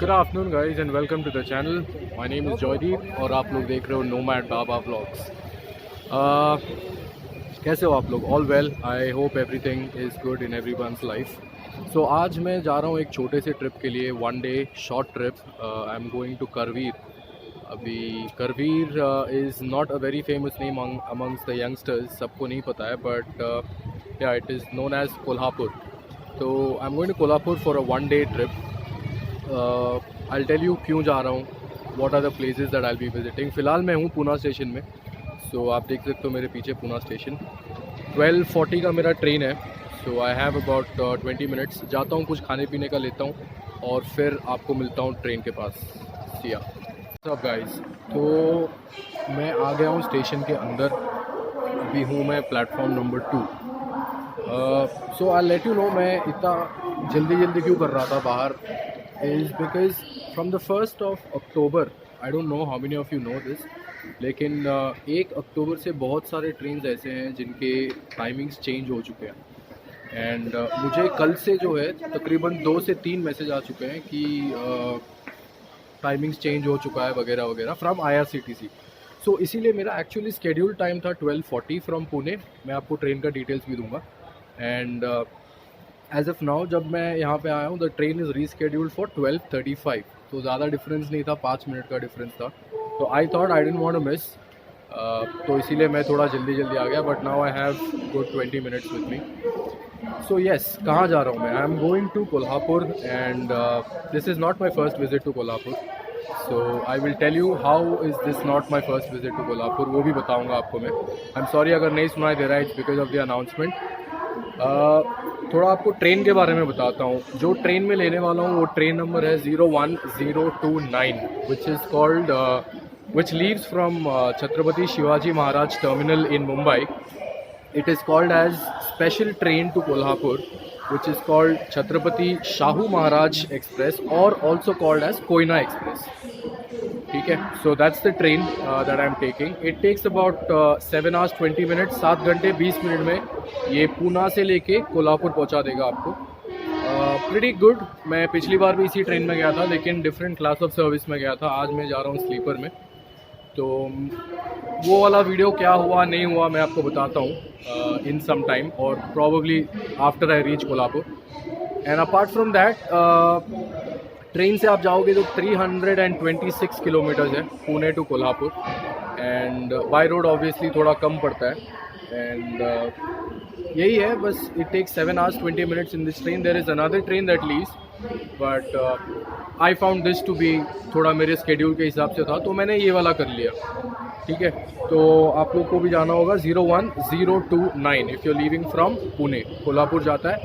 Good afternoon guys and welcome to the channel. My name is Joydeep और आप लोग देख रहे हो नोमैड बाबा व्लॉग्स। कैसे हो आप लोग? All well, I hope everything is good in everyone's life. So आज मैं जा रहा हूँ एक छोटे से ट्रिप के लिए, one day short trip. I am going to Karvir. अभी Karvir is not a very famous name amongst the youngsters, सबको नहीं पता है, but ya it is known as Kolhapur. तो I am going to Kolhapur for a one day trip. I'll tell you क्यों जा रहा हूँ, what are the places that I'll be visiting। फ़िलहाल मैं हूँ पूना स्टेशन में। सो आप देख सकते हो मेरे पीछे पूना स्टेशन। 12:40 का मेरा ट्रेन है। सो आई हैव अबाउट 20 मिनट्स। जाता हूँ, कुछ खाने पीने का लेता हूँ और फिर आपको मिलता हूँ ट्रेन के पास। सिया सब गाइस। तो मैं आ गया हूँ स्टेशन के अंदर। अभी हूँ मैं platform number 2। So I let you know मैं इतना जल्दी क्यों कर रहा था बाहर, is because from the 1st of October, I don't know how many of you know this, लेकिन 1 अक्टूबर से बहुत सारे ट्रेन्स ऐसे हैं जिनके टाइमिंग्स चेंज हो चुके हैं। एंड मुझे कल से जो है तकरीबन 2 से 3 मैसेज आ चुके हैं कि टाइमिंग्स चेंज हो चुका है वगैरह वगैरह फ्रॉम IRCTC। सो इसीलिए मेरा एक्चुअली स्केड्यूल टाइम था 12:40 फ्रॉम पुणे। मैं आपको ट्रेन का डिटेल्स भी दूंगा। एंड एज ऑफ नाउ जब मैं यहाँ पे आया हूँ, द ट्रेन इज़ रीस्केड्यूल्ड फॉर 12:35। तो ज़्यादा डिफरेंस नहीं था, 5 मिनट का डिफरेंस था। तो I thought I didn't want to miss, तो इसीलिए मैं थोड़ा जल्दी आ गया। But now I have good 20 minutes with me. So yes, कहाँ जा रहा हूँ मैं? I am going to Kolhapur and this is not my first visit to Kolhapur. So I will tell you how is this not my first visit to Kolhapur, वो भी बताऊँगा आपको मैं। आई एम सॉरी अगर नहीं सुनाई दे रहा है, it's because of the announcement. थोड़ा आपको ट्रेन के बारे में बताता हूँ। जो ट्रेन में लेने वाला हूँ वो ट्रेन नंबर है 01029, which leaves from Chhatrapati Shivaji Maharaj Terminal in Mumbai. It is called as special train to Kolhapur, which is called Chhatrapati Shahu Maharaj Express, or also called as Koina Express. ठीक है, so that's the train that I am taking. It takes about 7 hours 20 minutes, 7 घंटे 20 minute में ये पूना से लेके कोल्हापुर पहुंचा देगा आपको। Pretty good. मैं पिछली बार भी इसी ट्रेन में गया था, लेकिन डिफरेंट क्लास ऑफ सर्विस में गया था। आज मैं जा रहा हूँ स्लीपर में। तो वो वाला वीडियो क्या हुआ नहीं हुआ मैं आपको बताता हूँ इन सम टाइम, और probably after I reach Kolhapur. And apart from that, train से आप जाओगे तो 326 किलोमीटर्स है Pune to Kolhapur. And by road obviously थोड़ा कम पड़ता है। एंड यही है बस। It takes 7 hours 20 minutes in this train. There is another train that leaves, but I found this to be थोड़ा मेरे स्केड्यूल के हिसाब से था, तो मैंने ये वाला कर लिया। ठीक है, तो आप लोग को भी जाना होगा 01029 if you are leaving from Pune. Kolhapur जाता है।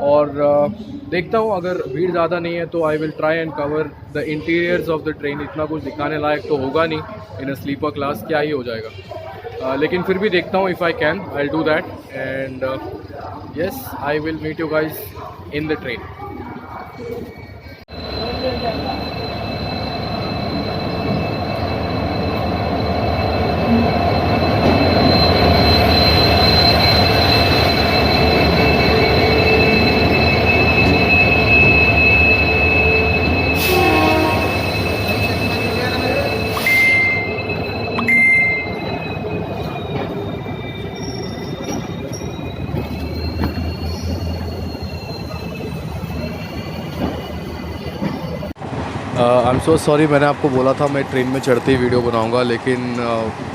और देखता हूँ अगर भीड़ ज़्यादा नहीं है तो I will try and cover the interiors of the train. इतना कुछ दिखाने लायक तो होगा नहीं इन अ स्लीपर क्लास, क्या ही हो जाएगा। लेकिन फिर भी देखता हूँ, if I can I will do that. And yes, I will meet you guys in the train. I am so sorry, मैंने आपको बोला था मैं ट्रेन में चढ़ते ही वीडियो बनाऊंगा, लेकिन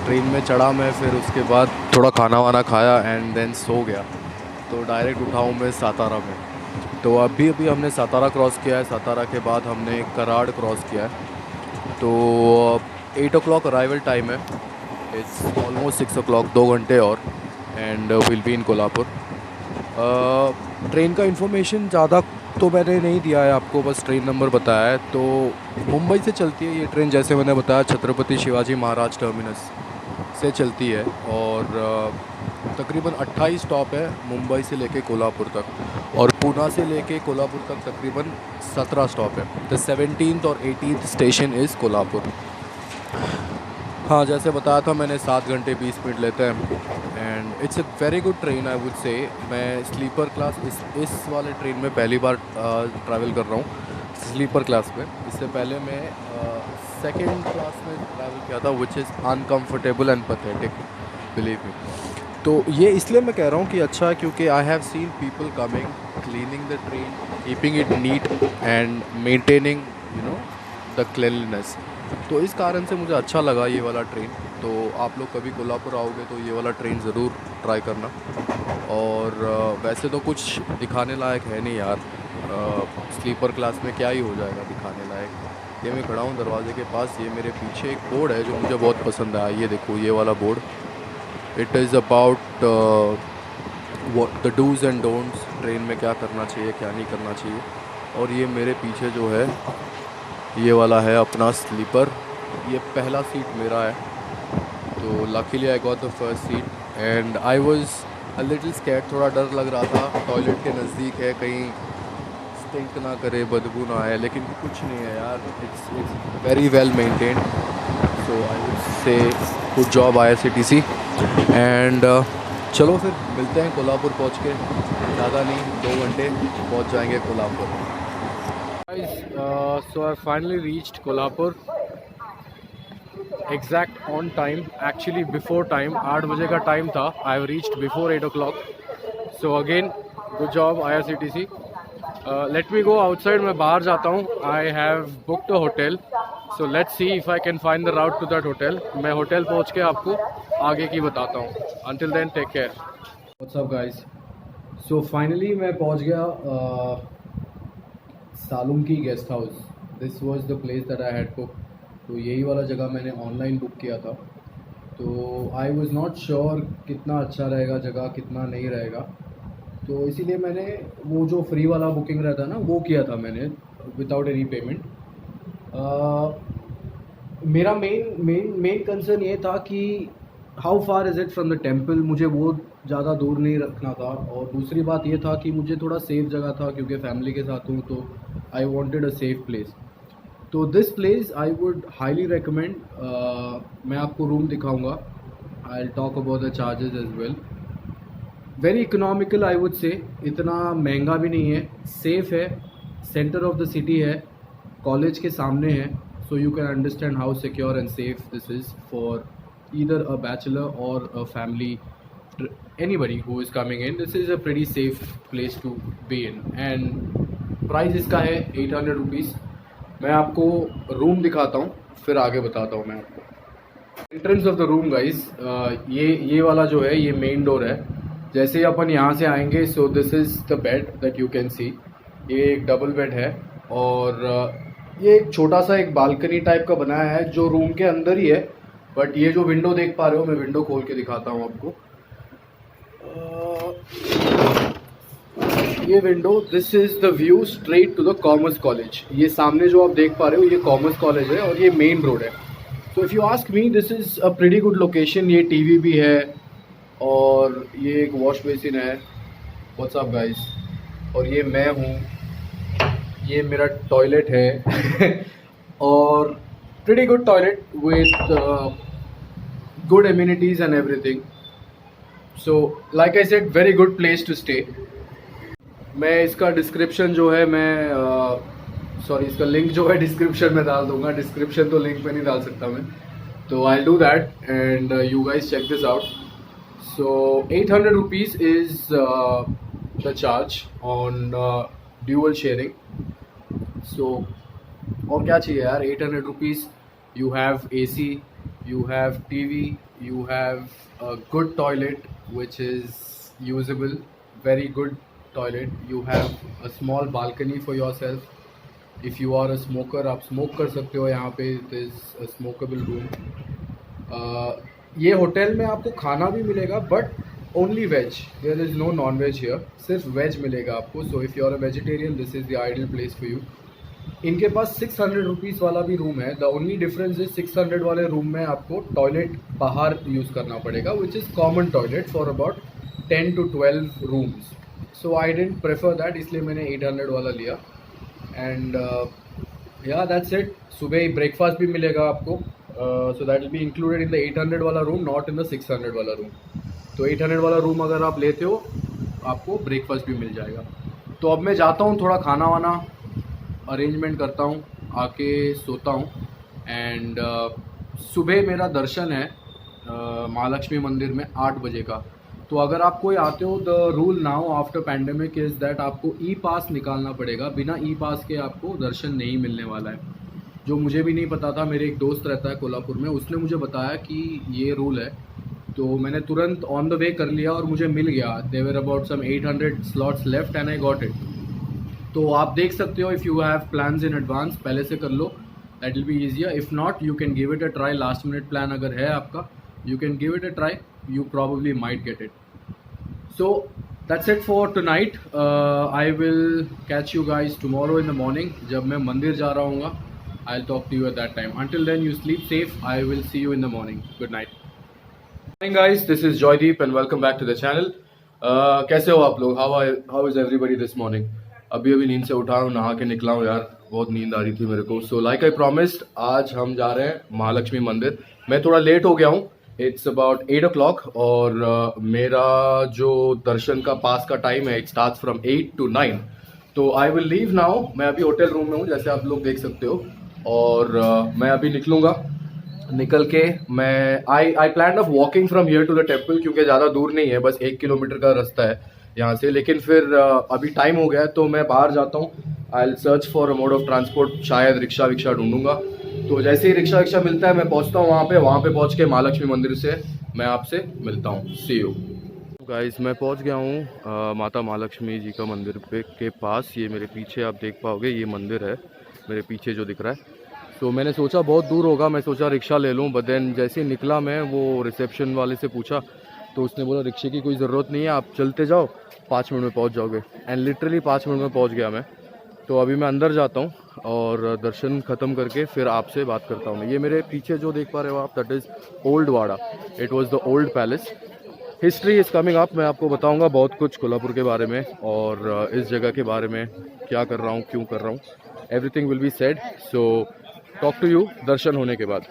ट्रेन में चढ़ा मैं, फिर उसके बाद थोड़ा खाना वाना खाया एंड देन सो गया। तो डायरेक्ट उठाऊँ मैं सातारा में। तो अभी हमने सातारा क्रॉस किया है। सातारा के बाद हमने कराड़ क्रॉस किया है। तो 8 o'clock अराइवल टाइम है। इट्स ऑलमोस्ट 6 o'clock, 2 घंटे और, and will be in Kolhapur. Train का इन्फॉर्मेशन ज़्यादा तो मैंने नहीं दिया है आपको, बस ट्रेन नंबर बताया है। तो मुंबई से चलती है ये ट्रेन, जैसे मैंने बताया छत्रपति शिवाजी महाराज टर्मिनस से चलती है। और तकरीबन 28 स्टॉप है मुंबई से लेके कोल्हापुर तक, और पूना से लेके कोल्हापुर तक तकरीबन 17 स्टॉप है। द 17th और 18th स्टेशन इज़ कोल्हापुर। हाँ, जैसे बताया था मैंने, 7 घंटे 20 मिनट लेते हैं। And it's a very good train I would से। मैं स्लीपर क्लास इस वाले ट्रेन में पहली बार ट्रैवल कर रहा हूँ। स्लीपर क्लास में। इससे पहले मैं सेकेंड क्लास में ट्रैवल किया था, which is uncomfortable and pathetic, believe me. तो ये इसलिए मैं कह रहा हूँ कि अच्छा है क्योंकि आई have seen people coming, cleaning the train, keeping it neat and maintaining the cleanliness. तो इस कारण से मुझे अच्छा लगा ये वाला ट्रेन। तो आप लोग कभी कोल्हापुर आओगे तो ये वाला ट्रेन ज़रूर ट्राई करना। और वैसे तो कुछ दिखाने लायक है नहीं यार, स्लीपर क्लास में क्या ही हो जाएगा दिखाने लायक। ये मैं खड़ा हूँ दरवाजे के पास, ये मेरे पीछे एक बोर्ड है जो मुझे बहुत पसंद आया, ये देखो ये वाला board. It is about what the dos and don'ts, train में क्या करना चाहिए क्या नहीं करना चाहिए। और ये मेरे पीछे जो है ये वाला है अपना स्लीपर, ये पहला सीट मेरा है। तो luckily I got the first seat and I was a little scared, थोड़ा डर लग रहा था, टॉयलेट के नज़दीक है, कहीं स्टिंक ना करे, बदबू ना आए, लेकिन कुछ नहीं है यार, it's very well maintained. So I would से गुड जॉब IRCTC। एंड चलो फिर मिलते हैं कोल्हापुर पहुंच के, ज़्यादा नहीं 2 घंटे पहुंच जाएंगे Kolhapur. So I finally reached Kolhapur exact on time, actually before time, 8 बजे का टाइम था। I have reached before 8 o'clock. So again, good job IRCTC. Let me go outside, मैं बाहर जाता हूँ। I have booked a hotel. So let's see if I can find the route to that hotel. मैं hotel पहुँच के आपको आगे की बताता हूँ। Until then, take care. What's up guys? So finally मैं पहुँच गया Salunkhe guest house. This was the place that I had book. तो यही वाला जगह मैंने ऑनलाइन बुक किया था। तो आई वॉज़ नॉट श्योर कितना अच्छा रहेगा जगह, कितना नहीं रहेगा, तो इसीलिए मैंने वो जो फ्री वाला बुकिंग रहता है ना वो किया था मैंने विदाउट एनी पेमेंट। मेरा मेन कंसर्न ये था कि how far is it from the temple, मुझे वो ज़्यादा दूर नहीं रखना था। और दूसरी बात ये था कि मुझे थोड़ा सेफ जगह था क्योंकि फैमिली के साथ हूँ, तो I wanted a safe place. तो this place I would highly recommend. मैं आपको रूम दिखाऊंगा, I will talk about the charges as well. Very economical I would say, इतना महंगा भी नहीं है, सेफ है, सेंटर ऑफ द सिटी है, कॉलेज के सामने है। So you can understand how secure and safe this is for either a bachelor or a family, anybody who is coming in. This is a pretty safe place to be in and price इसका है 800 rupees. मैं आपको room दिखाता हूँ फिर आगे बताता हूँ मैं आपको। Entrance of the room guys, ये वाला जो है ये मेन डोर है। जैसे ही अपन यहाँ से आएंगे, so this is the bed that you can सी। ये एक डबल बेड है और ये एक छोटा सा एक बालकनी टाइप का बनाया है जो रूम के अंदर ही है। बट ये जो विंडो देख पा रहे हो, मैं विंडो खोल के दिखाता हूँ आपको। ये window, this is the view straight to the commerce college. ये सामने जो आप देख पा रहे हो ये कॉमर्स कॉलेज है और ये मेन रोड है। तो if you ask me, this is a pretty good location. ये टीवी भी है और ये एक वॉश बेसिन है। What's up guys. और ये मैं हूँ, ये मेरा टॉयलेट है और pretty good toilet with good amenities and everything. So like I said, very good place to stay. मैं इसका डिस्क्रिप्शन जो है मैं इसका लिंक जो है डिस्क्रिप्शन में डाल दूंगा। डिस्क्रिप्शन तो लिंक पे नहीं डाल सकता मैं, तो I do that and you guys check this out. So 800 rupees is the charge on dual sharing. So और क्या चाहिए यार, 800 rupees. You have AC, you have TV, you have a good toilet which is usable, very good toilet. You have a small balcony for yourself. If you are a smoker, आप smoke कर सकते हो यहाँ पे। It is a smokable room. ये hotel में आपको खाना भी मिलेगा but only veg. There is no non-veg here. सिर्फ veg मिलेगा आपको. So if you are a vegetarian, this is the ideal place for you. इनके पास 600 रुपीज़ वाला भी रूम है। द ओनली डिफरेंस इज 600 वाले रूम में आपको टॉयलेट बाहर यूज़ करना पड़ेगा, which is common toilet for about 10 to 12 rooms. So I don't prefer that, इसलिए मैंने 800 वाला लिया। एंड या दैट्स इट। सुबह ही ब्रेकफास्ट भी मिलेगा आपको, so that will be included in the 800 वाला रूम, नॉट इन द 600 वाला रूम। तो 800 वाला रूम अगर आप लेते हो आपको ब्रेकफास्ट भी मिल जाएगा। तो अब मैं जाता हूँ थोड़ा खाना वाना अरेंजमेंट करता हूँ, आके सोता हूँ एंड सुबह मेरा दर्शन है महालक्ष्मी मंदिर में 8 बजे का। तो अगर आप कोई आते हो, the rule now after pandemic is that आपको ई पास निकालना पड़ेगा। बिना ई पास के आपको दर्शन नहीं मिलने वाला है, जो मुझे भी नहीं पता था। मेरे एक दोस्त रहता है कोल्हापुर में, उसने मुझे बताया कि ये रूल है, तो मैंने तुरंत ऑन द वे कर लिया और मुझे मिल गया। There were about some 800 slots left and I got it. तो आप देख सकते हो, if you have plans in advance पहले से कर लो, that will be easier. If not you can give it a try. Last minute plan अगर है आपका, you can give it a try, you probably might get it. So that's it for tonight. I will catch you guys tomorrow in the morning जब मैं मंदिर जा रहा हूँगा. I'll talk to you at that time. Until then, you sleep safe. I will see you in the morning. Good night. Morning guys, this is Joydeep and welcome back to the channel. कैसे हो आप लोग? How is everybody this morning? अभी नींद से उठा हूँ, नहा के निकला हूँ यार, बहुत नींद आ रही थी मेरे को। सो लाइक आई प्रॉमिस्ड, आज हम जा रहे हैं महालक्ष्मी मंदिर। मैं थोड़ा लेट हो गया हूँ, इट्स अबाउट 8 o'clock और मेरा जो दर्शन का पास का टाइम है, इट स्टार्ट्स फ्रॉम 8 to 9। तो आई विल लीव नाउ। मैं अभी होटल रूम में हूँ, जैसे आप लोग देख सकते हो, और मैं अभी निकलूँगा। निकल के मैं I plan of walking from here to the temple, क्योंकि ज़्यादा दूर नहीं है, बस 1 किलोमीटर का रास्ता है यहाँ से। लेकिन फिर अभी टाइम हो गया है, तो मैं बाहर जाता हूँ। I will search for a mode of transport, शायद रिक्शा विक्शा ढूंढूंगा। तो जैसे ही रिक्शा विक्शा मिलता है, मैं पहुँचता हूँ वहाँ पे पहुँच के महालक्ष्मी मंदिर से मैं आपसे मिलता हूँ। सी यू गाइस। मैं पहुँच गया हूँ माता महालक्ष्मी जी का मंदिर के पास। ये मेरे पीछे आप देख पाओगे, ये मंदिर है मेरे पीछे जो दिख रहा है। तो मैंने सोचा बहुत दूर होगा, मैं सोचा रिक्शा ले लूँ, बट देन जैसे ही निकला मैं, वो रिसेप्शन वाले से पूछा तो उसने बोला रिक्शे की कोई ज़रूरत नहीं है, आप चलते जाओ, 5 मिनट में पहुंच जाओगे। एंड लिटरली 5 मिनट में पहुंच गया मैं। तो अभी मैं अंदर जाता हूं और दर्शन ख़त्म करके फिर आपसे बात करता हूं। ये मेरे पीछे जो देख पा रहे हो आप, दैट इज़ ओल्ड वाड़ा। It was the old palace. History is coming up. मैं आपको बताऊंगा बहुत कुछ कोल्हापुर के बारे में और इस जगह के बारे में, क्या कर रहा हूँ, क्यों कर रहा हूँ, everything will be said. So talk to you दर्शन होने के बाद।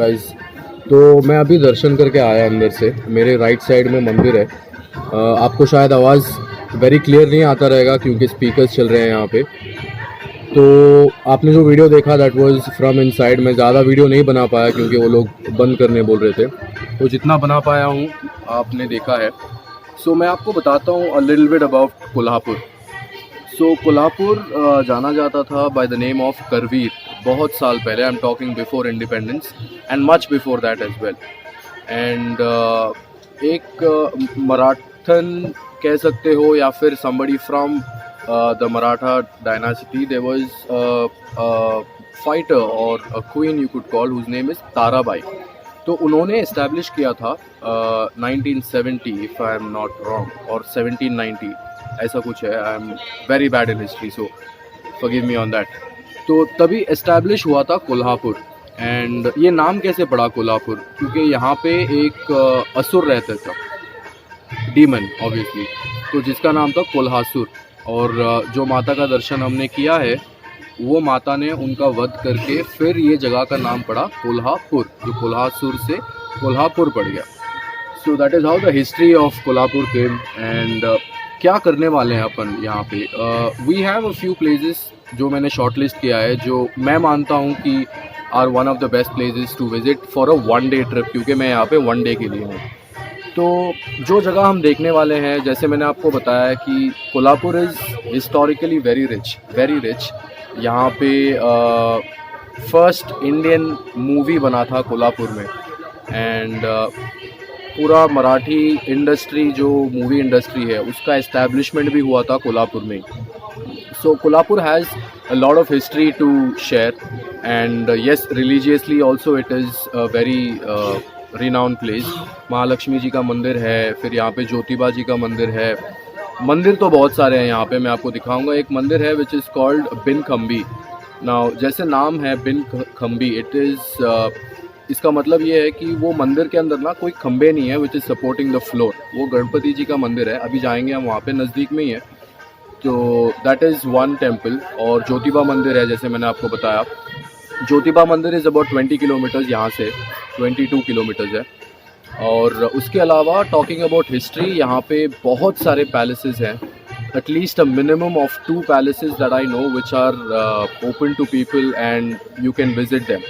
गाइस। तो मैं अभी दर्शन करके आया अंदर से, मेरे राइट साइड में मंदिर है। आपको शायद आवाज़ वेरी क्लियर नहीं आता रहेगा क्योंकि स्पीकर्स चल रहे हैं यहाँ पे। तो आपने जो वीडियो देखा दैट वाज फ्रॉम इनसाइड। मैं ज़्यादा वीडियो नहीं बना पाया क्योंकि वो लोग बंद करने बोल रहे थे, तो जितना बना पाया हूँ आपने देखा है। सो मैं आपको बताता हूँ a little bit about Kolhapur. So Kolhapur जाना जाता था by the name of Karveer बहुत साल पहले। I am talking before independence and much before that as well. And एक मराठन कह सकते हो या फिर somebody from the Maratha dynasty, there was a fighter or a queen you could call whose name is Tarabai. तो उन्होंने इस्टेब्लिश किया था 1970 if I am not wrong और 1790 ऐसा कुछ है। I am very bad in history so forgive me on that. तो तभी इस्टेब्लिश हुआ था कोल्हापुर। एंड ये नाम कैसे पड़ा कोल्हापुर? क्योंकि यहाँ पे एक असुर रहता था, डीमन ऑब्वियसली, तो जिसका नाम था कोल्हासुर। और जो माता का दर्शन हमने किया है वो माता ने उनका वध करके फिर ये जगह का नाम पड़ा कोल्हापुर, जो कोल्हासुर से कोल्हापुर पड़ गया। So that is how the history of Kolhapur came. And क्या करने वाले हैं अपन यहाँ पे? We have a few places जो मैंने शॉर्ट लिस्ट किया है, जो मैं मानता हूँ कि are one of the best places to visit for a one day trip, क्योंकि मैं यहाँ पे वन डे के लिए हूँ। तो जो जगह हम देखने वाले हैं, जैसे मैंने आपको बताया कि Kolhapur is historically very rich. यहाँ पे फर्स्ट इंडियन मूवी बना था कोल्हापुर में। एंड पूरा मराठी इंडस्ट्री, जो मूवी इंडस्ट्री है, उसका एस्टैब्लिशमेंट भी हुआ था कोल्हापुर में। So Kolhapur has a lot of history to share, and yes, religiously also it is a very renowned place। Mahalakshmi ji का मंदिर है, फिर यहाँ पे ज्योतिबा जी का मंदिर है। मंदिर तो बहुत सारे हैं यहाँ पे, मैं आपको दिखाऊंगा। एक मंदिर है which is called Bin Khambi. Now जैसे नाम है बिन खम्बी, इट इज़ इसका मतलब ये है कि वो मंदिर के अंदर ना कोई खम्बे नहीं है which is supporting the floor. वो गणपति जी का मंदिर है, अभी जाएंगे हम वहाँ पे, नज़दीक में ही है। तो दैट इज़ वन टेम्पल। और ज्योतिबा मंदिर है, जैसे मैंने आपको बताया। ज्योतिबा मंदिर इज़ अबाउट 20 किलोमीटर्स यहाँ से, 22 किलोमीटर्स है। और उसके अलावा टॉकिंग अबाउट हिस्ट्री, यहाँ पे बहुत सारे पैलेसेस हैं। At least a minimum of 2 palaces that I know which are open to people and you can visit them.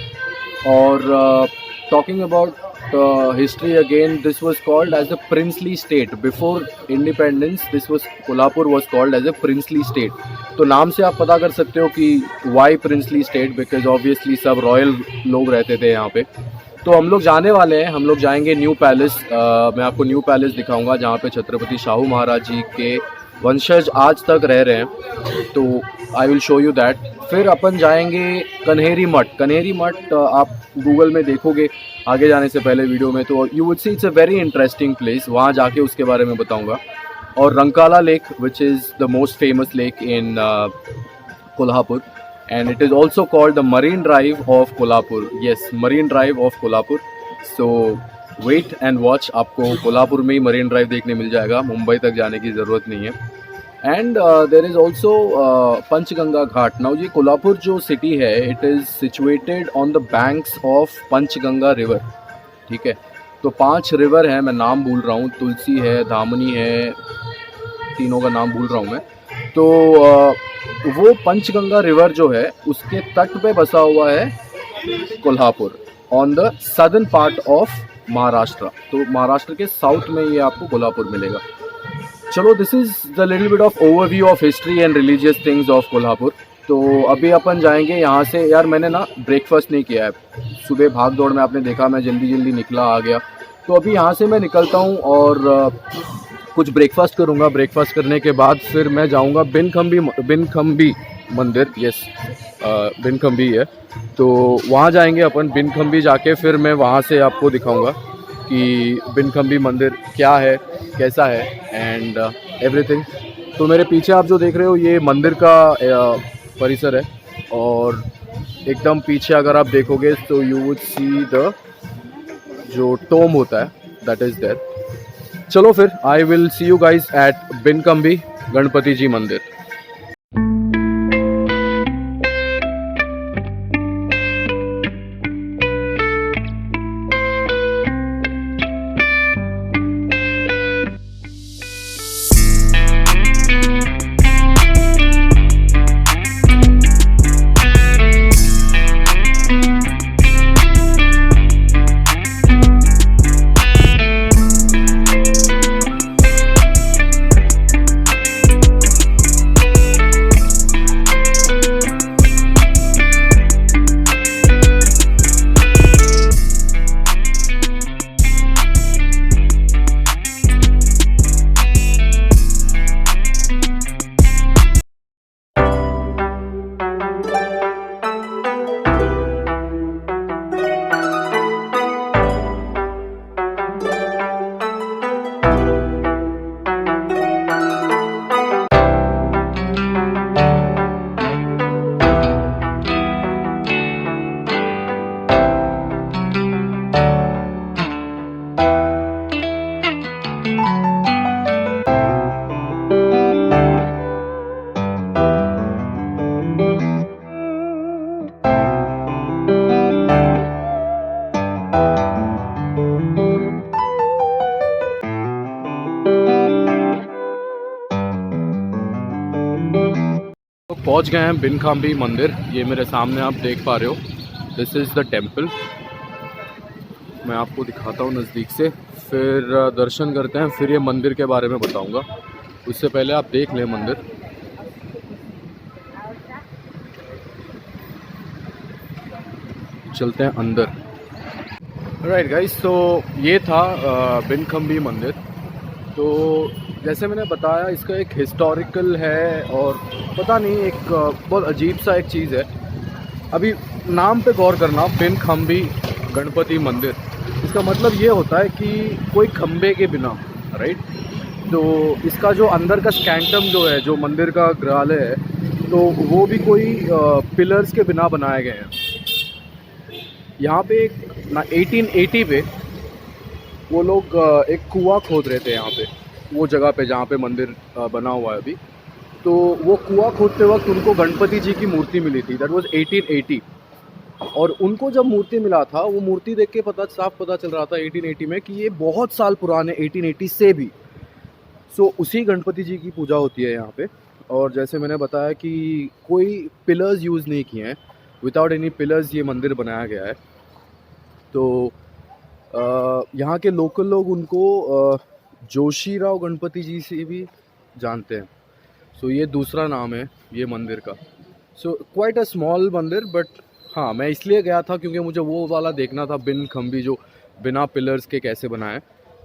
और talking about history again, this was called as a princely state before independence। this was Kolhapur was called as a princely state। तो नाम से आप पता कर सकते हो कि why princely state, because obviously सब रॉयल लोग रहते थे यहाँ पे। तो हम लोग जाने वाले हैं, हम लोग जाएंगे न्यू पैलेस। मैं आपको न्यू पैलेस दिखाऊंगा जहाँ पे छत्रपति शाहू महाराज जी के वंशज आज तक रह रहे हैं। तो I will show you that. फिर अपन जाएंगे कन्हेरी मठ। कन्हेरी मठ आप गूगल में देखोगे आगे जाने से पहले वीडियो में, तो you would see it's a very interesting place. वहाँ जाके उसके बारे में बताऊंगा। और Rankala lake which is the most famous lake in Kolhapur, and it is also called the Marine Drive of Kolhapur. Yes, Marine Drive of Kolhapur. So wait and watch, आपको कोल्हापुर में ही marine drive देखने मिल जाएगा, मुंबई तक जाने की ज़रूरत नहीं है। And there is also Panchganga Ghat. Now ये कोल्हापुर जो सिटी है, it is situated on the banks of Panchganga river. ठीक है, तो 5 रिवर हैं, मैं नाम भूल रहा हूँ, तुलसी है, धामनी है, तीनों का नाम भूल रहा हूँ मैं। तो वो पंचगंगा रिवर जो है उसके तट पे बसा हुआ है Kolhapur, on the southern part of Maharashtra. तो महाराष्ट्र के साउथ में ये आपको कोल्हापुर मिलेगा। चलो, this is the little bit of overview of history and religious things of Kolhapur. तो अभी अपन जाएंगे यहाँ से। यार मैंने ना ब्रेकफास्ट नहीं किया है, सुबह भाग दौड़ में आपने देखा मैं जल्दी निकला आ गया। तो अभी यहाँ से मैं निकलता हूँ और कुछ ब्रेकफास्ट करूँगा। ब्रेकफास्ट करने के बाद फिर मैं जाऊँगा बिन खम्बी मंदिर। यस, बिन खम्बी है, तो वहाँ जाएंगे अपन। बिन खम्बी जाके फिर मैं वहाँ से आपको दिखाऊँगा कि बिन खम्बी मंदिर क्या है, कैसा है, एंड एवरीथिंग। तो मेरे पीछे आप जो देख रहे हो ये मंदिर का परिसर है, और एकदम पीछे अगर आप देखोगे तो यू वुड सी द जो टोम होता है, दैट इज़ देयर। चलो फिर I will see you guys at Bin Khambi Ganpati ji मंदिर। पहुंच गए हैं बिनखाम्बी मंदिर। ये मेरे सामने आप देख पा रहे हो, दिस इज़ द टेम्पल। मैं आपको दिखाता हूँ नज़दीक से, फिर दर्शन करते हैं, फिर ये मंदिर के बारे में बताऊँगा। उससे पहले आप देख लें मंदिर। चलते हैं अंदर। राइट गाइस, तो ये था बिनखम्बी मंदिर। तो जैसे मैंने बताया, इसका एक हिस्टोरिकल है और पता नहीं एक बहुत अजीब सा एक चीज़ है। अभी नाम पे गौर करना, बिनखम्बी गणपति मंदिर। इसका मतलब ये होता है कि कोई खम्बे के बिना, राइट। तो इसका जो अंदर का स्कैंटम जो है, जो मंदिर का गृहालय है, तो वो भी कोई पिलर्स के बिना बनाए गए हैं। यहाँ पे एक 1880 पे वो लोग एक कुआं खोद रहे थे यहाँ पे, वो जगह पे जहाँ पे मंदिर बना हुआ है अभी। तो वो कुआं खोदते वक्त उनको गणपति जी की मूर्ति मिली थी। That was 1880। और उनको जब मूर्ति मिला था, वो मूर्ति देख के साफ पता चल रहा था 1880 में कि ये बहुत साल पुराने, 1880 से भी। सो उसी गणपति जी की पूजा होती है यहाँ पे। और जैसे मैंने बताया कि कोई पिलर्स यूज़ नहीं किए हैं, विदाउट एनी पिलर्स ये मंदिर बनाया गया है। तो यहाँ के लोकल लोग उनको जोशी राव गणपति जी से भी जानते हैं। सो ये दूसरा नाम है ये मंदिर का। सो क्वाइट अ स्मॉल मंदिर, बट हाँ, मैं इसलिए गया था क्योंकि मुझे वो वाला देखना था, बिनखम्बी जो बिना पिलर्स के कैसे बनाए।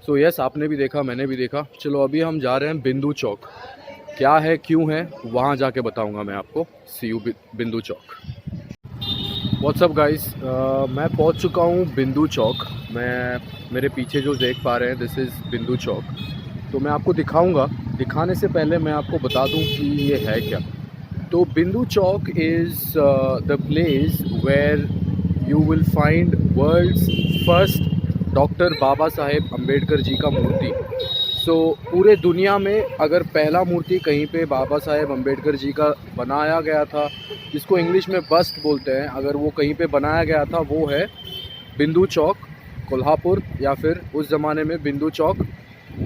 सो यस, आपने भी देखा, मैंने भी देखा। चलो अभी हम जा रहे हैं बिंदु चौक। क्या है, क्यों है, वहाँ जाके बताऊँगा मैं आपको। सी यू बिंदु चौक। व्हाट्सअप गाइस, मैं पहुंच चुका हूं बिंदु चौक। मेरे पीछे जो देख पा रहे हैं, दिस इज़ बिंदु चौक। तो मैं आपको दिखाऊंगा। दिखाने से पहले मैं आपको बता दूं कि ये है क्या। तो Bindu Chowk is the place where you will find world's first doctor Baba Saheb Ambedkar ji का मूर्ति। सो पूरे दुनिया में अगर पहला मूर्ति कहीं पे बाबा साहेब अम्बेडकर जी का बनाया गया था, जिसको इंग्लिश में बस्ट बोलते हैं, अगर वो कहीं पे बनाया गया था, वो है बिंदु चौक कोल्हापुर, या फिर उस ज़माने में बिंदु चौक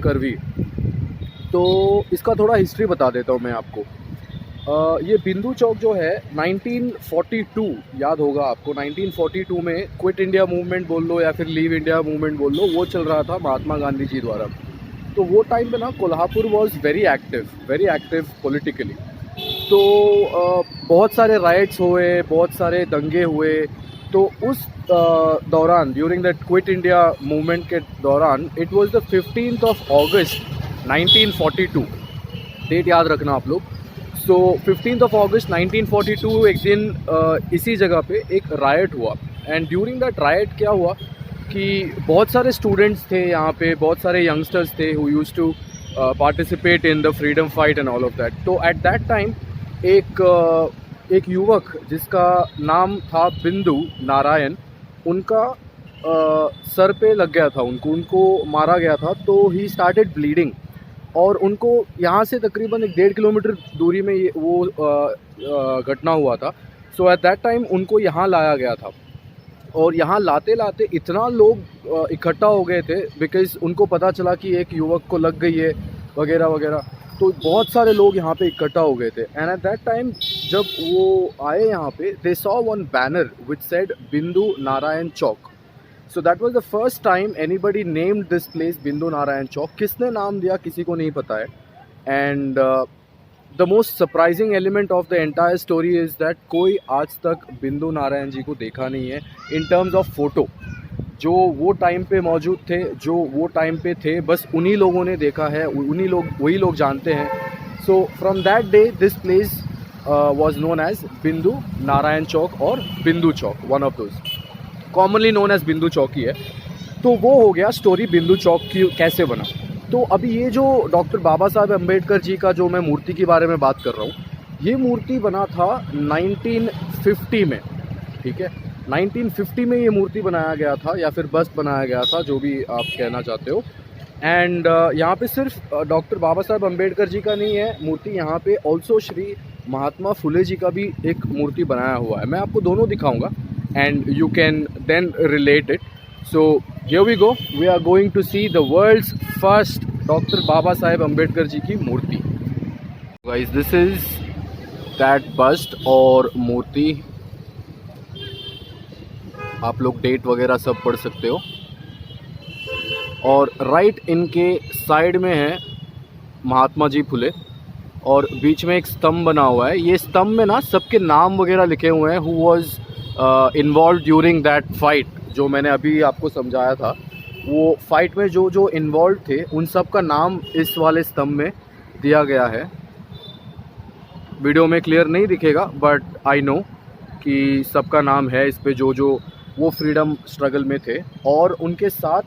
करवी। तो इसका थोड़ा हिस्ट्री बता देता हूँ मैं आपको। ये बिंदु चौक जो है 1942, याद होगा आपको, 1942 में क्विट इंडिया मूवमेंट बोल लो या फिर लीव इंडिया मूवमेंट बोल लो, वो चल रहा था महात्मा गांधी जी द्वारा। तो वो टाइम पे ना Kolhapur was very active politically. तो बहुत सारे राइट्स हुए, बहुत सारे दंगे हुए। तो उस दौरान, during the Quit India movement के दौरान, it was the 15th of August 1942। Date याद रखना आप लोग। सो 15th of August 1942 एक दिन इसी जगह पे एक राइट हुआ। एंड ड्यूरिंग दैट राइट क्या हुआ कि बहुत सारे स्टूडेंट्स थे यहाँ पे, बहुत सारे यंगस्टर्स थे who used to participate in the freedom fight and all of that. तो एट दैट टाइम एक युवक जिसका नाम था बिंदु नारायण, उनका सर पे लग गया था, उनको मारा गया था। तो ही स्टार्टेड ब्लीडिंग, और उनको यहाँ से तकरीबन 1.5 किलोमीटर दूरी में ये वो घटना हुआ था। सो एट दैट टाइम उनको यहाँ लाया गया था। और यहाँ लाते लाते इतना लोग इकट्ठा हो गए थे, बिकॉज़ उनको पता चला कि एक युवक को लग गई है वगैरह वगैरह। तो बहुत सारे लोग यहाँ पे इकट्ठा हो गए थे। एंड एट दैट टाइम जब वो आए यहाँ पे, they saw one banner which said Bindu Narayan Chowk. So that was the first time anybody named this place Bindu Narayan चौक। किसने नाम दिया किसी को नहीं पता है। And the most surprising element of the entire story is that कोई आज तक बिंदु नारायण जी को देखा नहीं है इन टर्म्स ऑफ फोटो। जो वो टाइम पे मौजूद थे, जो वो टाइम पे थे, बस उन्हीं लोगों ने देखा है, वही लोग जानते हैं। So from that day this place was known as Bindu Narayan Chowk और Bindu Chowk, one of those, commonly known as Bindu Chowk ही है। तो वो हो गया स्टोरी बिंदु चौक की कैसे बना। तो अभी ये जो डॉक्टर बाबा साहेब अम्बेडकर जी का जो मैं मूर्ति के बारे में बात कर रहा हूँ, ये मूर्ति बना था 1950 में, ठीक है। 1950 में ये मूर्ति बनाया गया था, या फिर बस्ट बनाया गया था, जो भी आप कहना चाहते हो। एंड यहाँ पे सिर्फ डॉक्टर बाबा साहेब अम्बेडकर जी का नहीं है मूर्ति, यहाँ पे ऑल्सो श्री महात्मा फुले जी का भी एक मूर्ति बनाया हुआ है। मैं आपको दोनों दिखाऊंगा and you can then relate it. So here we go, we are going to see the world's first doctor Baba Saheb Ambedkar ji की मूर्ति। Guys, this is that bust और मूर्ति, आप लोग डेट वगैरह सब पढ़ सकते हो। और राइट इनके साइड में है महात्मा जी फुले, और बीच में एक स्तंभ बना हुआ है। ये स्तंभ में ना सबके नाम वगैरह लिखे हुए हैं, who was involve during that fight, जो मैंने अभी आपको समझाया था। वो फाइट में जो जो इन्वॉल्व थे उन सब का नाम इस वाले स्तंभ में दिया गया है। वीडियो में क्लियर नहीं दिखेगा बट आई नो कि सबका नाम है इस पे, जो जो वो फ्रीडम स्ट्रगल में थे। और उनके साथ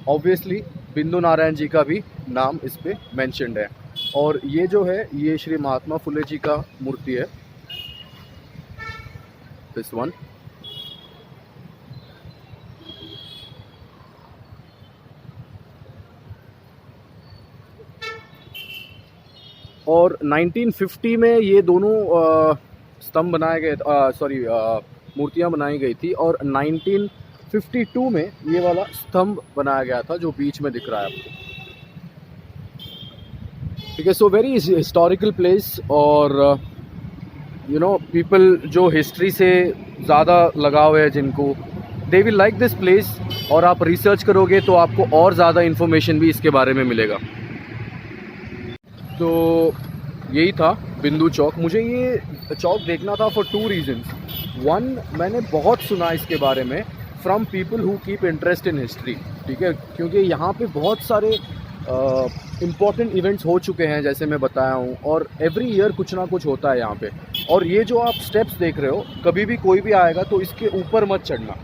ऑब्वियसली बिंदु नारायण जी का भी नाम इस पे मेंशन्ड है। और ये जो है ये श्री महात्मा फुले जी का मूर्ति है, दिस वन। और 1950 में ये दोनों स्तंभ बनाए गए, सॉरी मूर्तियां बनाई गई थी। और 1952 में ये वाला स्तंभ बनाया गया था जो बीच में दिख रहा है आपको। ठीक है, सो वेरी हिस्टोरिकल प्लेस। और यू नो पीपल जो हिस्ट्री से ज़्यादा लगाव है जिनको, they will like this place. और आप रिसर्च करोगे तो आपको और ज़्यादा इन्फॉर्मेशन भी इसके बारे में मिलेगा। तो यही था बिंदु चौक। मुझे ये चौक देखना था फॉर 2 रीजन्स। वन, मैंने बहुत सुना इसके बारे में from people who keep interest in history. ठीक है, क्योंकि यहाँ पे बहुत सारे इम्पॉर्टेंट इवेंट्स हो चुके हैं जैसे मैं बताया हूँ, और एवरी ईयर कुछ ना कुछ होता है यहाँ पे। और ये जो आप स्टेप्स देख रहे हो, कभी भी कोई भी आएगा तो इसके ऊपर मत चढ़ना।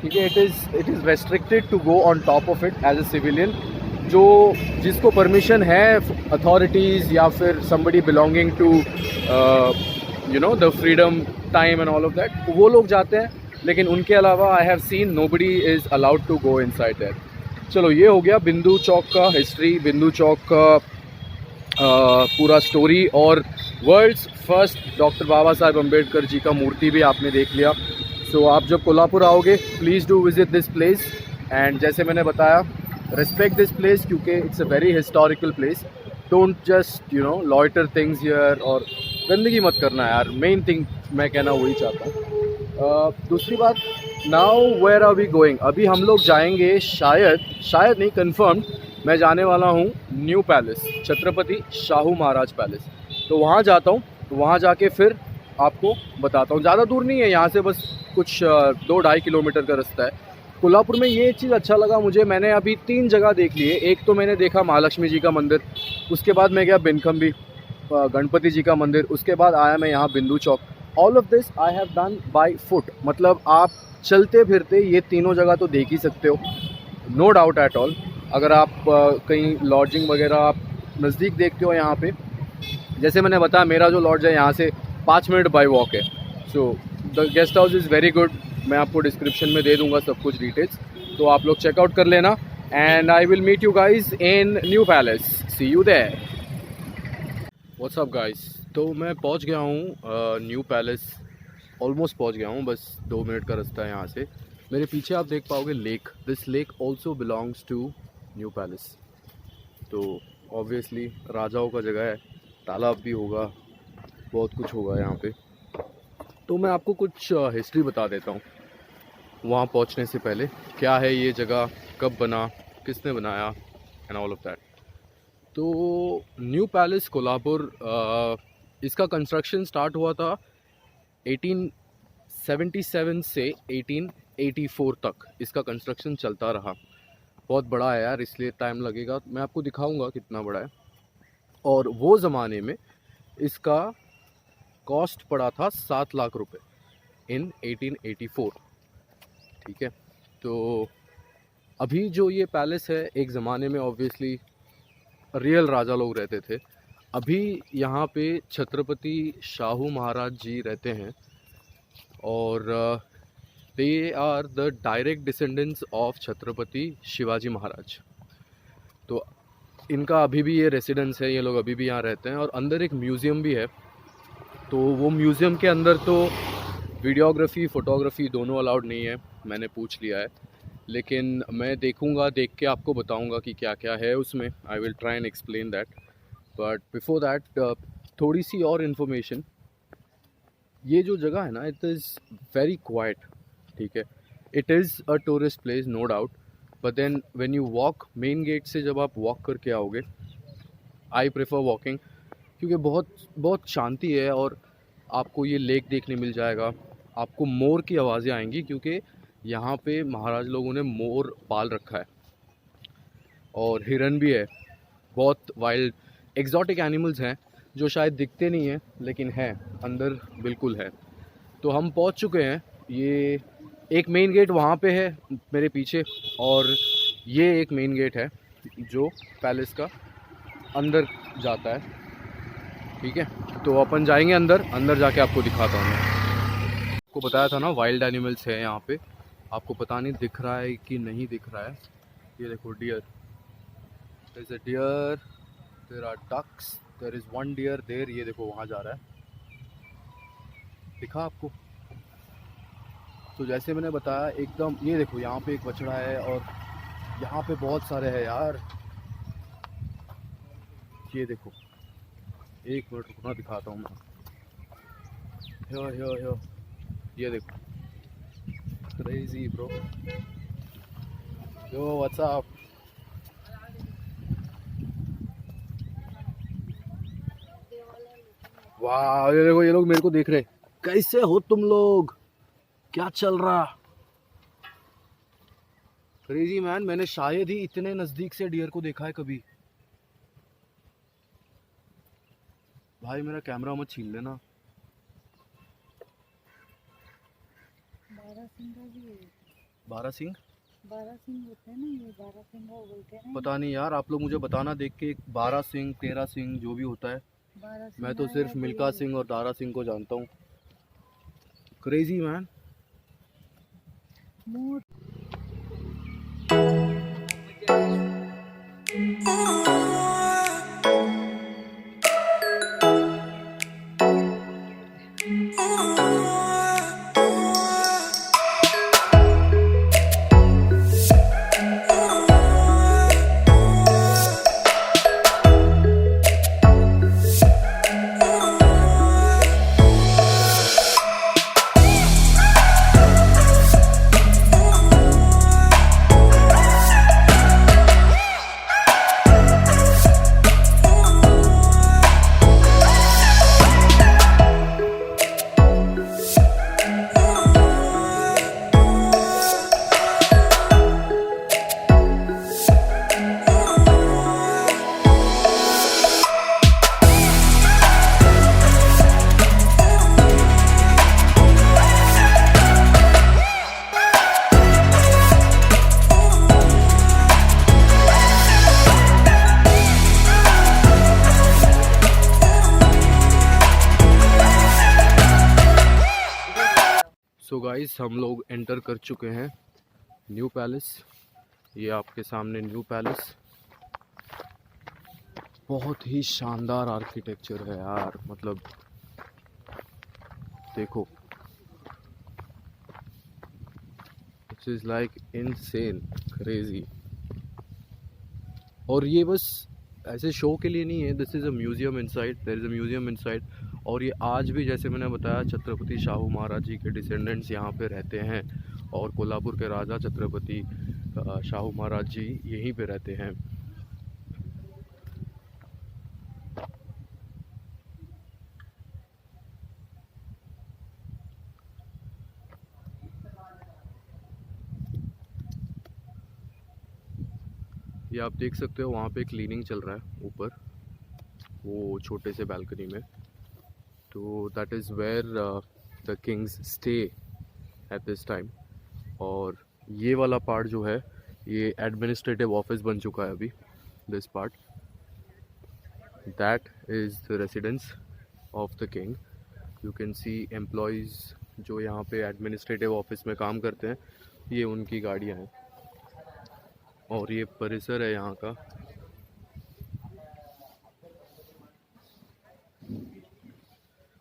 ठीक है, it is restricted to go on top of it as a civilian. जो जिसको परमिशन है अथॉरिटीज़ या फिर somebody belonging to you know the freedom time and all of that, वो लोग जाते हैं। लेकिन उनके अलावा I have seen nobody is allowed to go inside that. चलो, ये हो गया बिंदु चौक का हिस्ट्री, बिंदु चौक का पूरा स्टोरी। और world's first doctor Baba Saheb Ambedkar ji का मूर्ति भी आपने देख लिया। सो आप जब कोल्हापुर आओगे please do visit this place. And जैसे मैंने बताया, respect this place क्योंकि it's a very historical place. Don't just you know loiter things here, और गंदगी मत करना यार। मेन थिंग मैं कहना वही चाहता हूँ। दूसरी बात, now where are we going? अभी हम लोग जाएंगे, शायद नहीं, कंफर्म्ड मैं जाने वाला हूँ new palace, Chhatrapati Shahu Maharaj palace. तो वहाँ जाता हूँ, तो वहाँ जाके फिर आपको बताता हूँ। ज़्यादा दूर नहीं है यहाँ से, बस कुछ 2-2.5 किलोमीटर का रास्ता है। कोल्हापुर में ये चीज़ अच्छा लगा मुझे, मैंने अभी 3 जगह देख लिए। एक तो मैंने देखा महालक्ष्मी जी का मंदिर, उसके बाद मैं गया बिनखम्बी गणपति जी का मंदिर, उसके बाद आया मैं यहाँ Bindu Chowk. All of this I have done by foot, मतलब आप चलते फिरते ये तीनों जगह तो देख ही सकते हो, नो डाउट एट ऑल। अगर आप कहीं लॉजिंग वगैरह आप नज़दीक देखते हो यहाँ पे, जैसे मैंने बताया मेरा जो लॉज है यहाँ से 5 मिनट बाय वॉक है। So the guest house is very good, मैं आपको डिस्क्रिप्शन में दे दूंगा सब कुछ डिटेल्स, तो आप लोग चेकआउट कर लेना। And I will meet you guys in New Palace, see you there. What's up guys, तो मैं पहुंच गया हूं न्यू पैलेस, ऑलमोस्ट पहुंच गया हूं, बस 2 मिनट का रास्ता है यहाँ से। मेरे पीछे आप देख पाओगे lake, this lake also belongs to New Palace. तो ऑब्वियसली राजाओं का जगह है, तालाब भी होगा, बहुत कुछ होगा यहाँ पे। तो मैं आपको कुछ हिस्ट्री बता देता हूँ वहाँ पहुँचने से पहले, क्या है ये जगह, कब बना, किसने बनाया एंड ऑल ऑफ दैट। तो न्यू पैलेस कोल्हापुर, इसका कंस्ट्रक्शन स्टार्ट हुआ था 1877 से 1884 तक इसका कंस्ट्रक्शन चलता रहा। बहुत बड़ा है यार, इसलिए टाइम लगेगा, मैं आपको दिखाऊंगा कितना बड़ा है। और वो ज़माने में इसका कॉस्ट पड़ा था 7 लाख रुपए इन 1884। ठीक है, तो अभी जो ये पैलेस है, एक ज़माने में ऑब्वियसली रियल राजा लोग रहते थे। अभी यहाँ पे छत्रपति शाहू महाराज जी रहते हैं, और they are the direct descendants of Chhatrapati Shivaji Maharaj. तो इनका अभी भी ये रेसिडेंस है, ये लोग अभी भी यहाँ रहते हैं। और अंदर एक म्यूज़ियम भी है, तो वो म्यूज़ियम के अंदर तो वीडियोग्राफी फ़ोटोग्राफी दोनों अलाउड नहीं है, मैंने पूछ लिया है। लेकिन मैं देखूंगा, देख के आपको बताऊंगा कि क्या क्या है उसमें। I will try and explain that, but before that थोड़ी सी और इन्फॉर्मेशन। ये जो जगह है ना, इट इज़ वेरी क्वाइट, ठीक है। It is a tourist place no doubt, but then when you walk main gate से, जब आप वॉक करके आओगे, आई प्रेफर वॉकिंग, क्योंकि बहुत बहुत शांति है। और आपको ये लेक देखने मिल जाएगा, आपको मोर की आवाज़ें आएंगी, क्योंकि यहाँ पे महाराज लोगों ने मोर पाल रखा है, और हिरन भी है। बहुत वाइल्ड एग्जॉटिक एनिमल्स हैं जो शायद दिखते नहीं हैं, लेकिन हैं अंदर, बिल्कुल है। तो हम पहुंच चुके हैं। ये एक मेन गेट वहाँ पे है मेरे पीछे, और ये एक मेन गेट है जो पैलेस का अंदर जाता है, ठीक है। तो अपन जाएंगे अंदर, अंदर जाके आपको दिखाता हूँ मैं। आपको बताया था ना वाइल्ड एनिमल्स है यहाँ पे, आपको पता नहीं दिख रहा है कि नहीं दिख रहा है। ये देखो deer, there is a deer, there are ducks, there is one deer there, ये देखो वहाँ जा रहा है, दिखा आपको। तो जैसे मैंने बताया एकदम, ये देखो यहाँ पे एक बछड़ा है, और यहाँ पे बहुत सारे हैं यार। ये देखो, एक मिनट रुकना, दिखाता हूँ मैं। यो ये देखो, crazy bro. Yo what's up. वाह, ये देखो, ये लोग मेरे को देख रहे। कैसे हो तुम लोग, क्या चल रहा? क्रेजी मैन, मैंने शायद ही इतने नजदीक से डियर को देखा है कभी। भाई मेरा कैमरा मत छीन लेना। बारहसिंगा भी है। बारहसिंग? बारहसिंग होते हैं ना, ये बारहसिंगा बोलते हैं ना। पता नहीं यार, आप लोग मुझे बताना देख के, 12 सिंह 13 सिंह जो भी होता है। मैं तो सिर्फ मिल्खा सिंह और दारा सिंह को जानता हूँ। Crazy man. सो गाइस, हम लोग एंटर कर चुके हैं न्यू पैलेस। ये आपके सामने न्यू पैलेस। बहुत ही शानदार आर्किटेक्चर है यार, मतलब देखो, it's is like insane, crazy. और ये बस ऐसे शो के लिए नहीं है, this is a museum inside, there is a museum inside. और ये आज भी, जैसे मैंने बताया, छत्रपति शाहू महाराज जी के डिसेंडेंट्स यहाँ पे रहते हैं, और कोल्हापुर के राजा छत्रपति शाहू महाराज जी यहीं पे रहते हैं। ये आप देख सकते हो, वहाँ पे क्लीनिंग चल रहा है ऊपर, वो छोटे से बालकनी में। तो that is where the kings stay at this time. और ये वाला पार्ट जो है, ये एडमिनिस्ट्रेटिव ऑफिस बन चुका है अभी। This part, that is the residence of the king. You can C employees जो यहाँ पे एडमिनिस्ट्रेटिव ऑफिस में काम करते हैं, ये उनकी गाड़ियाँ हैं। और ये परिसर है यहाँ का।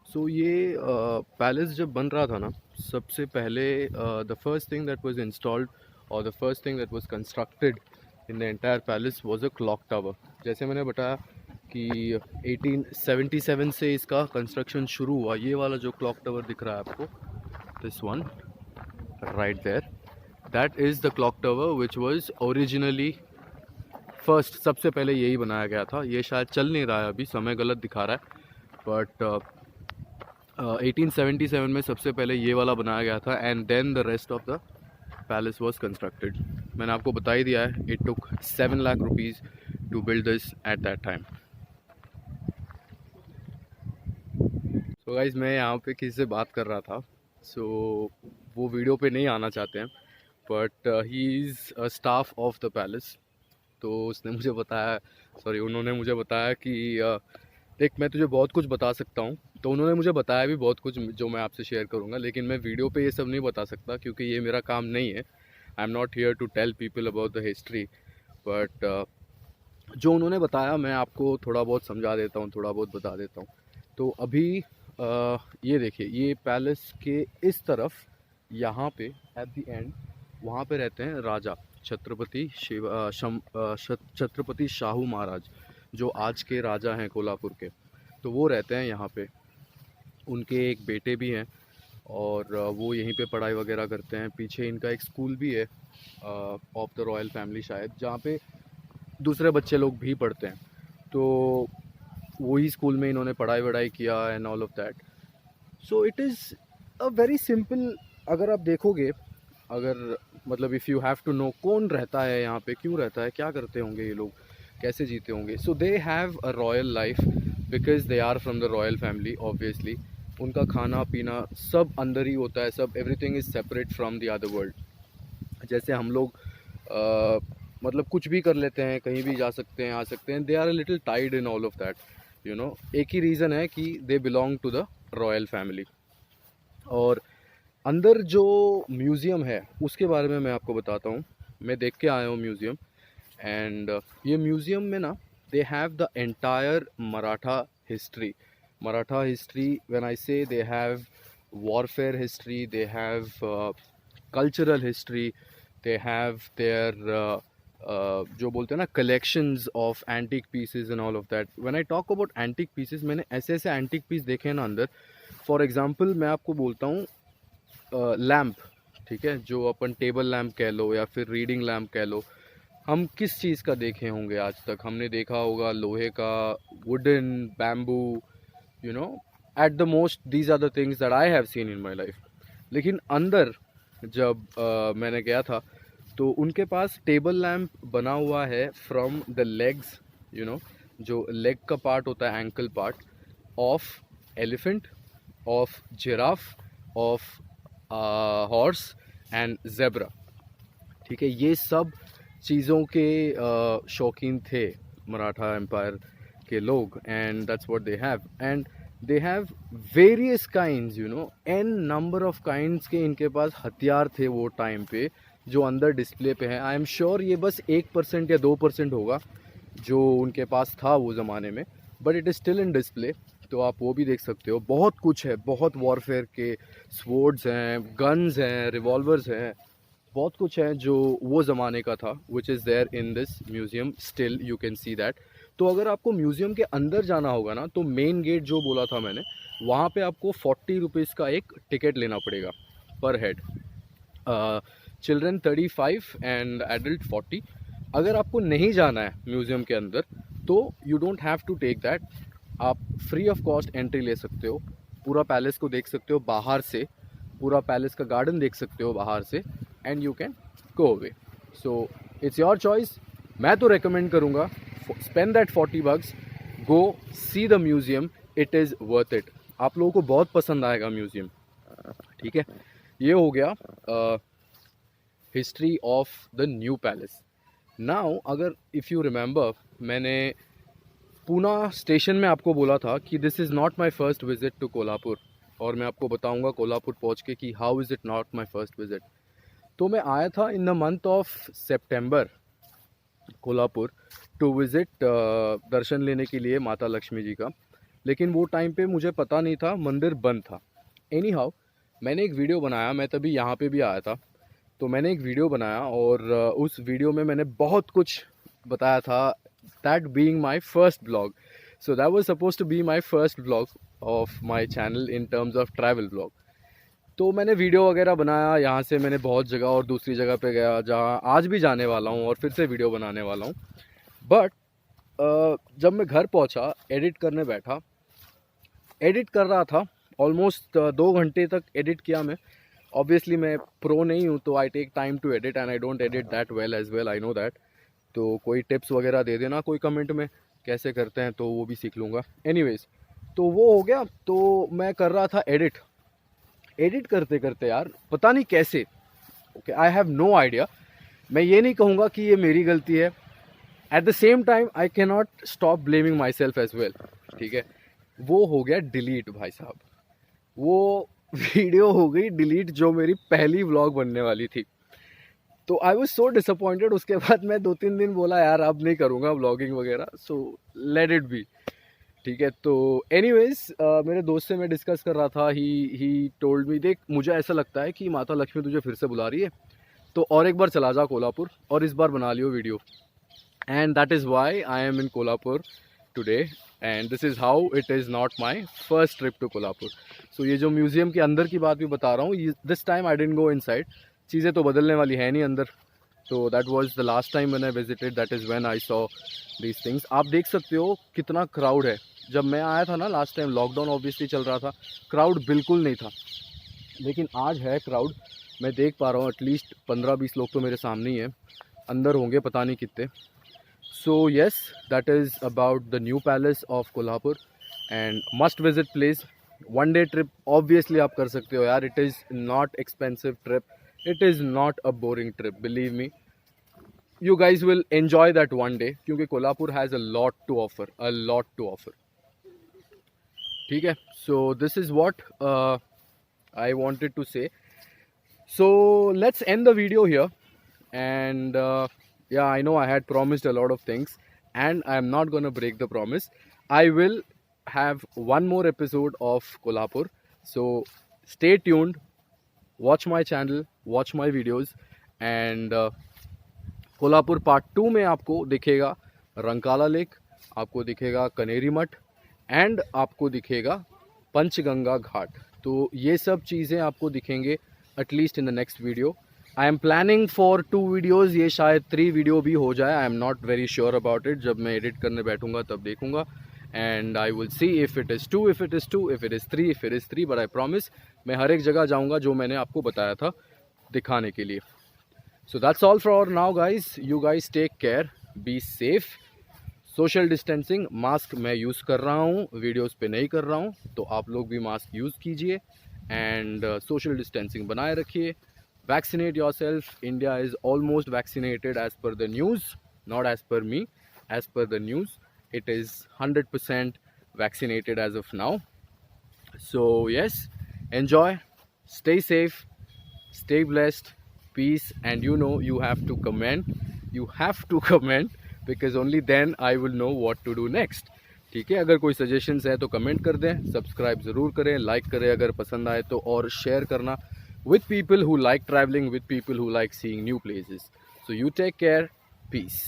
सो ये पैलेस जब बन रहा था ना, सबसे पहले the first thing that was installed, और the first thing that was constructed in the entire palace was a clock tower. जैसे मैंने बताया कि 1877 से इसका कंस्ट्रक्शन शुरू हुआ। ये वाला जो क्लॉक टावर दिख रहा है आपको, this one right there, that is the clock tower which was originally first, सबसे पहले यही बनाया गया था। ये शायद चल नहीं रहा है अभी, समय गलत दिखा रहा है, बट 1877 में सबसे पहले ये वाला बनाया गया था, and then the rest of the palace was constructed. मैंने आपको बता ही दिया है, it took 7 lakh rupees to build this at that time. So guys, मैं यहाँ पे किसी से बात कर रहा था, सो वो वीडियो पे नहीं आना चाहते हैं, but he is a staff of the palace. तो उसने मुझे बताया, सॉरी उन्होंने मुझे बताया कि देख मैं तुझे बहुत कुछ बता सकता हूँ। तो उन्होंने मुझे बताया भी बहुत कुछ जो मैं आपसे शेयर करूँगा, लेकिन मैं वीडियो पे ये सब नहीं बता सकता क्योंकि ये मेरा काम नहीं है। I am not here to tell people about the history, but जो उन्होंने बताया मैं आपको थोड़ा बहुत समझा देता हूँ, थोड़ा बहुत बता देता हूँ। तो अभी ये देखिए, ये पैलेस के इस तरफ यहाँ पे एट द एंड वहाँ पे रहते हैं राजा छत्रपति शाहू महाराज, जो आज के राजा हैं कोल्हापुर के। तो वो रहते हैं यहाँ पे, उनके एक बेटे भी हैं और वो यहीं पे पढ़ाई वगैरह करते हैं। पीछे इनका एक स्कूल भी है ऑफ द रॉयल फैमिली शायद, जहाँ पे दूसरे बच्चे लोग भी पढ़ते हैं। तो वही स्कूल में इन्होंने पढ़ाई वढ़ाई किया and all of that. So it is a very simple, अगर आप देखोगे, अगर मतलब if you have to know कौन रहता है यहाँ पे, क्यों रहता है, क्या करते होंगे ये लोग, कैसे जीते होंगे। So they have a royal life because they are from the royal family obviously. उनका खाना पीना सब अंदर ही होता है, सब everything is separate from the other world. जैसे हम लोग मतलब कुछ भी कर लेते हैं, कहीं भी जा सकते हैं, आ सकते हैं, they are a little tied in all of that, you know. एक ही रीज़न है कि they belong to the royal family. और अंदर जो म्यूज़ियम है उसके बारे में मैं आपको बताता हूँ। मैं देख के आया हूँ म्यूज़ियम, एंड ये म्यूज़ियम में ना they have the entire Maratha history. Maratha history, when I say, they have warfare history, they have cultural history, they have their जो बोलते हैं ना collections of antique pieces and all of that. When I talk about antique pieces, मैंने ऐसे ऐसे antique piece देखे हैं ना अंदर। फॉर एग्जांपल मैं आपको बोलता हूँ, लैम्प, ठीक है, जो अपन टेबल लैम्प कह लो या फिर रीडिंग लैम्प कह लो। हम किस चीज़ का देखे होंगे आज तक, हमने देखा होगा लोहे का, wooden, bamboo, you know, at the most these are the things that I have seen in my life. लेकिन अंदर जब मैंने गया था तो उनके पास टेबल लैम्प बना हुआ है from the legs, you know, जो लेग का पार्ट होता है, ankle part of elephant, of giraffe, of horse and zebra. ठीक है, ये सब चीज़ों के शौकीन थे मराठा एम्पायर के लोग, and that's what they have. And they have various kinds, you know, an number of kinds के इनके पास हथियार थे वो टाइम पे, जो अंदर डिस्प्ले पे है। आई एम श्योर ये बस 1% या 2% होगा जो उनके पास था वो ज़माने में, but it is still in display. तो आप वो भी देख सकते हो। बहुत कुछ है, बहुत वॉरफेयर के स्वॉर्ड्स हैं, गन्स हैं, रिवॉल्वर्स हैं, बहुत कुछ है जो वो ज़माने का था, which is there in this museum, still you can see that. तो अगर आपको म्यूज़ियम के अंदर जाना होगा ना, तो मेन गेट जो बोला था मैंने, वहाँ पे आपको 40 रुपीज़ का एक टिकट लेना पड़ेगा पर हेड। Children 35 and adult 40। अगर आपको नहीं जाना है म्यूज़ियम के अंदर तो you don't have to take that, आप फ्री ऑफ कॉस्ट एंट्री ले सकते हो, पूरा पैलेस को देख सकते हो बाहर से, पूरा पैलेस का गार्डन देख सकते हो बाहर से, and you can go away. So it's your choice. मैं तो रेकमेंड करूँगा, spend that 40 bucks, go see the museum, it is worth it. आप लोगों को बहुत पसंद आएगा म्यूज़ियम। ठीक है, ये हो गया history of the new palace. Now अगर इफ़ यू रिमेंबर, मैंने पूना स्टेशन में आपको बोला था कि this is not my first visit to Kolhapur, और मैं आपको बताऊंगा कोल्हापुर पहुंच के कि how is it not my first visit. तो मैं आया था इन द मंथ ऑफ सितंबर कोल्हापुर टू विज़िट, दर्शन लेने के लिए माता लक्ष्मी जी का। लेकिन वो टाइम पे मुझे पता नहीं था, मंदिर बंद था। एनी हाउ मैंने एक वीडियो बनाया, मैं तभी यहाँ पे भी आया था, तो मैंने एक वीडियो बनाया और उस वीडियो में मैंने बहुत कुछ बताया था, that being my first blog. So that was supposed to be my first vlog of my channel in terms of travel vlog. तो मैंने वीडियो वगैरह बनाया, यहाँ से मैंने बहुत जगह और दूसरी जगह पे गया जहाँ आज भी जाने वाला हूँ और फिर से वीडियो बनाने वाला हूँ. बट जब मैं घर पहुँचा, एडिट करने बैठा, एडिट कर रहा था ऑलमोस्ट 2 घंटे तक एडिट किया मैं. ऑब्वियसली मैं प्रो नहीं हूँ तो I take time to edit and I don't edit that well as well, I know that. तो कोई टिप्स वगैरह दे देना कोई कमेंट में कैसे करते हैं, तो वो भी सीख लूँगा. एनीवेज, तो वो हो गया. तो मैं कर रहा था एडिट करते करते यार पता नहीं कैसे, okay, I have no idea. मैं ये नहीं कहूँगा कि ये मेरी गलती है. At the same time I can not stop blaming myself as well. ठीक है, वो हो गया डिलीट भाई साहब. वो वीडियो हो गई डिलीट जो मेरी पहली व्लॉग बनने वाली थी. तो आई वॉज सो डिसअपॉइंटेड. उसके बाद मैं 2-3 दिन बोला यार अब नहीं करूँगा व्लॉगिंग वगैरह, सो लेट इट बी. ठीक है. तो एनीवेज, मेरे दोस्त से मैं डिस्कस कर रहा था. ही टोल्ड मी, देख मुझे ऐसा लगता है कि माता लक्ष्मी तुझे फिर से बुला रही है, तो और एक बार चला जा कोल्हापुर और इस बार बना लियो video. And that is why I am in Kolhapur today and this is how it is not my first trip to Kolhapur. So ये जो म्यूज़ियम के अंदर की बात भी बता रहा हूँ, this time I didn't go inside. चीज़ें तो बदलने वाली है नहीं अंदर. तो that was the last time when I visited, that is when I saw these things. आप देख सकते हो कितना क्राउड है. जब मैं आया था ना लास्ट टाइम, लॉकडाउन ऑब्वियसली चल रहा था, क्राउड बिल्कुल नहीं था. लेकिन आज है क्राउड. मैं देख पा रहा हूँ एटलीस्ट 15-20 लोग तो मेरे सामने ही हैं. अंदर होंगे पता नहीं कितने. So yes, that is about the new palace of Kolhapur and must visit place. 1 day trip obviously आप कर सकते हो यार. It is not expensive trip. It is not a boring trip, believe me. You guys will enjoy that 1 day क्योंकि Kolhapur has a lot to offer. ठीक है. So this is what I wanted to say. So let's end the video here. And yeah, I know I had promised a lot of things and I am not gonna break the promise. I will have one more episode of Kolhapur. So stay tuned. Watch my channel, watch my videos and Kolhapur part 2 में आपको दिखेगा Rankala lake, आपको दिखेगा कनेरी मठ and आपको दिखेगा पंचगंगा घाट. तो ये सब चीज़ें आपको दिखेंगे at least in the next video. I am planning for 2 videos. ये शायद 3 वीडियो भी हो जाए. आई am not very sure about it. जब मैं एडिट करने बैठूंगा तब देखूंगा. And I will see if it is 2, if it is 2, if it is 3, if it is 3. But I promise मैं हर एक जगह जाऊंगा जो मैंने आपको बताया था दिखाने के लिए. So that's all for now guys. You guys take care, be safe. Social distancing, mask मैं यूज़ कर रहा हूँ, वीडियोस पे नहीं कर रहा हूँ. तो आप लोग भी मास्क यूज़ कीजिए एंड सोशल डिस्टेंसिंग बनाए रखिए. Vaccinate yourself. India is almost vaccinated as per the news, not as per me, as per the news. It is 100% vaccinated as of now. So yes, enjoy, stay safe, stay blessed, peace. And you know you have to comment because only then I will know what to do next. ठीक है. अगर कोई suggestions है तो comment कर दें, subscribe ज़रूर करें, लाइक करें अगर पसंद आए तो, और शेयर करना with people who like traveling, with people who like seeing new places. So you take care, peace.